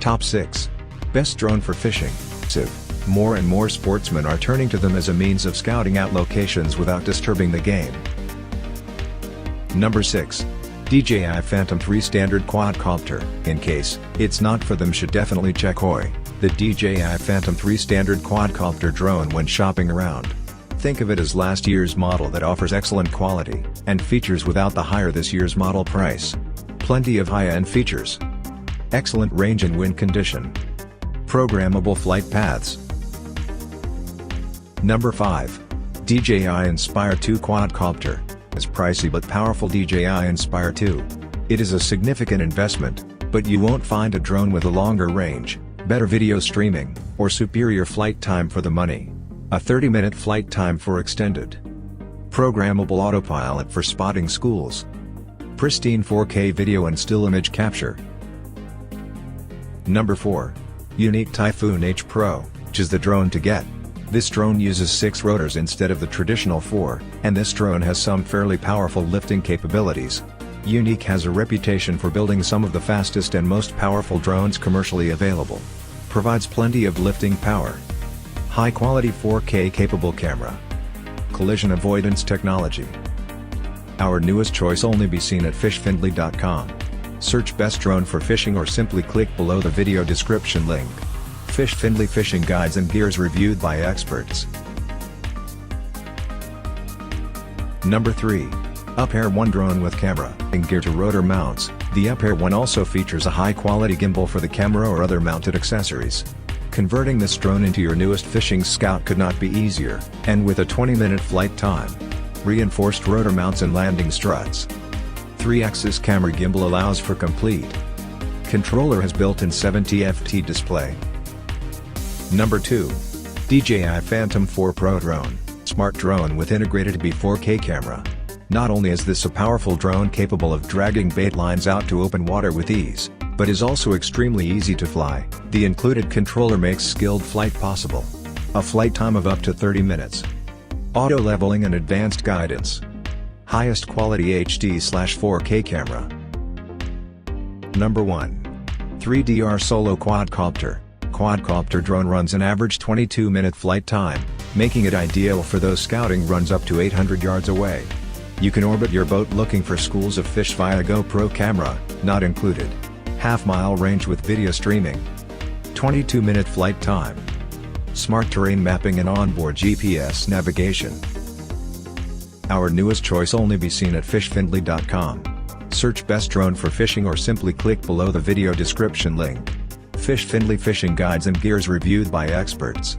Top 6. Best drone for fishing. More and more sportsmen are turning to them as a means of scouting out locations without disturbing the game. Number 6. DJI Phantom 3 Standard Quadcopter. In case it's not for them, should definitely check the DJI Phantom 3 Standard Quadcopter drone when shopping around. Think of it as last year's model that offers excellent quality and features without the higher this year's model price. Plenty of high-end features. Excellent range and wind condition. Programmable flight paths. Number 5. DJI Inspire 2 Quadcopter. It's pricey but powerful. DJI Inspire 2. It is a significant investment, but you won't find a drone with a longer range, better video streaming, or superior flight time for the money. A 30-minute flight time for extended. Programmable autopilot for spotting schools. Pristine 4K video and still image capture. Number 4. Yuneec Typhoon H Pro, which is the drone to get. This drone uses 6 rotors instead of the traditional 4, and this drone has some fairly powerful lifting capabilities. Yuneec has a reputation for building some of the fastest and most powerful drones commercially available. Provides plenty of lifting power. High-quality 4K capable camera. Collision avoidance technology. Our newest choice only be seen at fishfindly.com. Search best drone for fishing or simply click below the video description link. Fishfindly fishing guides and gears reviewed by experts. Number 3. UPair One Drone with camera and gear to rotor mounts. The UPair One also features a high-quality gimbal for the camera or other mounted accessories. Converting this drone into your newest fishing scout could not be easier, and with a 20-minute flight time. Reinforced rotor mounts and landing struts. 3-axis camera gimbal allows for complete. Controller has built-in 70ft display. Number 2. DJI Phantom 4 Pro Drone. Smart drone with integrated 4K camera. Not only is this a powerful drone capable of dragging bait lines out to open water with ease, but is also extremely easy to fly. The included controller makes skilled flight possible. A flight time of up to 30 minutes. Auto leveling and advanced guidance. Highest quality HD/4K camera. Number 1. 3DR Solo Quadcopter. Quadcopter drone runs an average 22-minute flight time, making it ideal for those scouting runs up to 800 yards away. You can orbit your boat looking for schools of fish via GoPro camera, not included. Half-mile range with video streaming. 22-minute flight time. Smart terrain mapping and onboard GPS navigation. Our newest choice only be seen at fishfindly.com. Search best drone for fishing or simply click below the video description link. Fishfindly fishing guides and gears reviewed by experts.